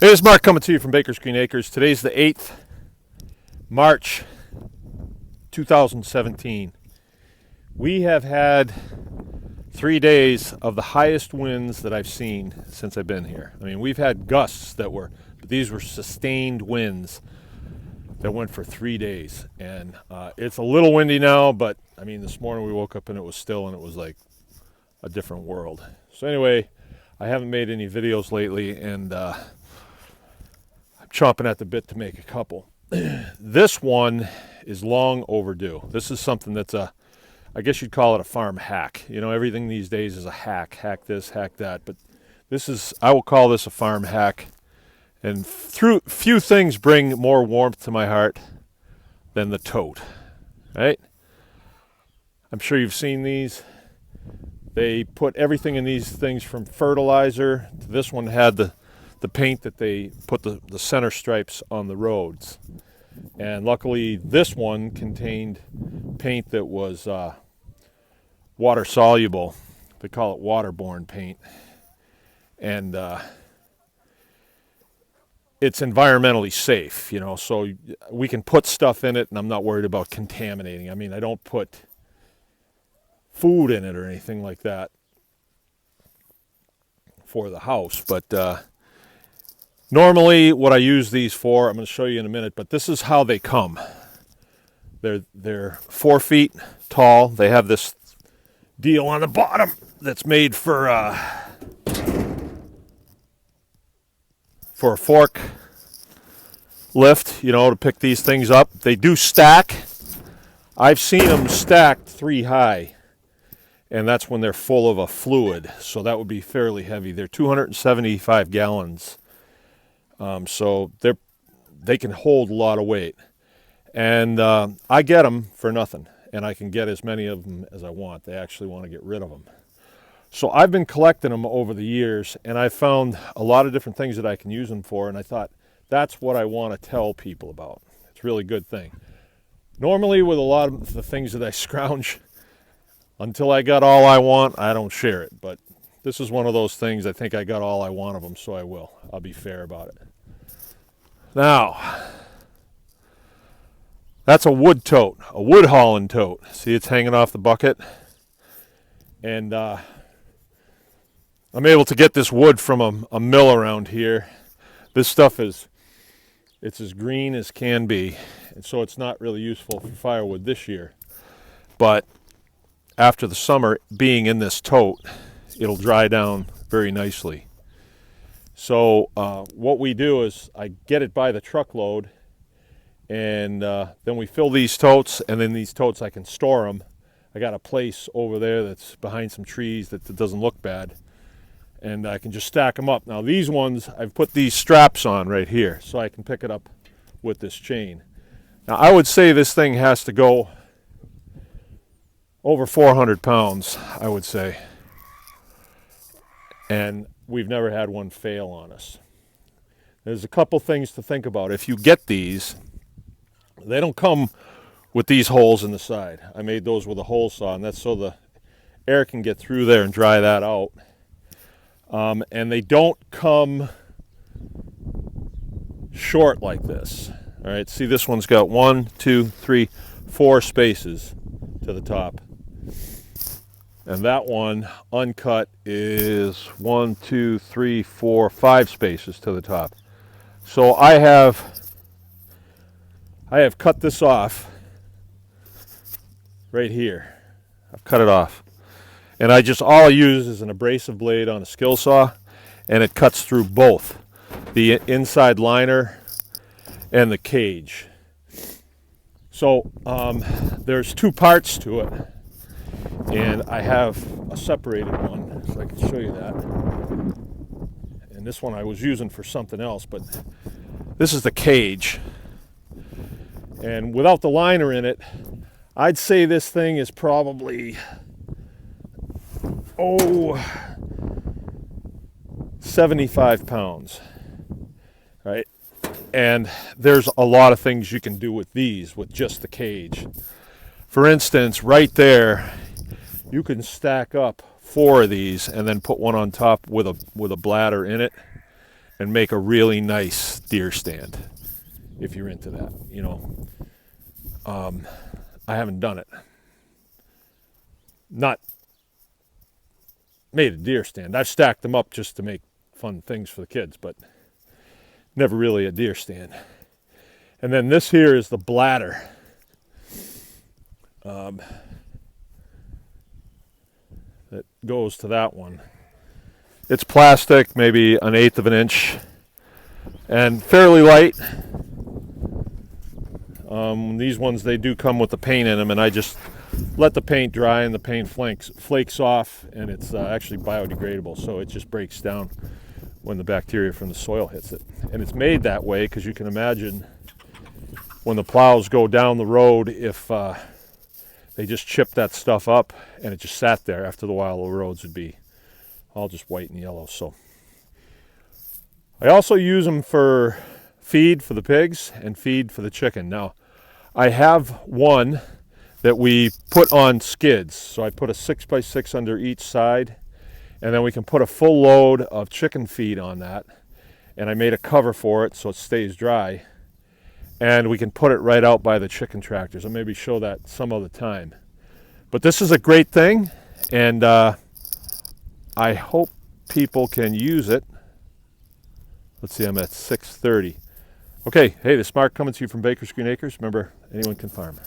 Hey, this is Mark coming to you from Baker's Green Acres. Today's the 8th, March 2017. We have had 3 days of the highest winds that I've seen since I've been here. I mean, we've had gusts but these were sustained winds that went for 3 days. And it's a little windy now, but I mean, this morning we woke up and it was still, and it was like a different world. So anyway, I haven't made any videos lately, and chomping at the bit to make a couple. This one is long overdue. This is something that's I guess you'd call it a farm hack. You know, everything these days is a hack. Hack this, hack that. But I will call this a farm hack. And few things bring more warmth to my heart than the tote, right? I'm sure you've seen these. They put everything in these things from fertilizer. This one had the paint that they put the center stripes on the roads. And luckily this one contained paint that was water soluble. They call it waterborne paint. And it's environmentally safe, you know, so we can put stuff in it and I'm not worried about contaminating. I mean, I don't put food in it or anything like that for the house, but normally what I use these for, I'm going to show you in a minute, but this is how they come. They're 4 feet tall. They have this deal on the bottom that's made for a fork lift, you know, to pick these things up. They do stack. I've seen them stacked 3 high, and that's when they're full of a fluid, so that would be fairly heavy. They're 275 gallons. So they can hold a lot of weight, and I get them for nothing, and I can get as many of them as I want. They actually want to get rid of them. So I've been collecting them over the years, and I found a lot of different things that I can use them for, and I thought that's what I want to tell people about. It's a really good thing. Normally with a lot of the things that I scrounge, until I got all I want, I don't share it, but this is one of those things. I think I got all I want of them, so I will. I'll be fair about it. Now, that's a wood tote, a wood hauling tote. See, it's hanging off the bucket. And I'm able to get this wood from a mill around here. This stuff it's as green as can be, and so it's not really useful for firewood this year. But after the summer being in this tote, it'll dry down very nicely. So what we do is I get it by the truckload, and then we fill these totes, and then these totes I can store them. I got a place over there that's behind some trees that doesn't look bad, and I can just stack them up. Now these ones, I've put these straps on right here so I can pick it up with this chain. Now I would say this thing has to go over 400 pounds, I would say. And we've never had one fail on us. There's a couple things to think about. If you get these, they don't come with these holes in the side. I made those with a hole saw, and that's so the air can get through there and dry that out. And they don't come short like this. All right, see, this one's got 1, 2, 3, 4 spaces to the top. And that one, uncut, is 1, 2, 3, 4, 5 spaces to the top. So I have cut this off right here. I've cut it off. And all I use is an abrasive blade on a skill saw, and it cuts through both the inside liner and the cage. So there's 2 parts to it. And I have a separated one, so I can show you that. And this one I was using for something else, but this is the cage. And without the liner in it, I'd say this thing is probably, 75 pounds, right? And there's a lot of things you can do with these, with just the cage. For instance, right there, you can stack up 4 of these and then put one on top with a bladder in it, and make a really nice deer stand if you're into that, you know. I haven't done it. Not made a deer stand. I've stacked them up just to make fun things for the kids, but never really a deer stand. And then this here is the bladder. That goes to that one. It's plastic, maybe 1/8 of an inch, and fairly light. These ones, they do come with the paint in them, and I just let the paint dry, and the paint flakes off, and it's actually biodegradable, so it just breaks down when the bacteria from the soil hits it. And it's made that way because you can imagine when the plows go down the road, if they just chipped that stuff up and it just sat there, after the while the roads would be all just white and yellow. So I also use them for feed for the pigs and feed for the chicken. Now I have one that we put on skids, so I put a 6x6 under each side, and then we can put a full load of chicken feed on that, and I made a cover for it so it stays dry, and we can put it right out by the chicken tractors. I'll maybe show that some other time. But this is a great thing, and I hope people can use it. Let's see, I'm at 6:30. Okay, hey, this is Mark coming to you from Baker's Green Acres. Remember, anyone can farm.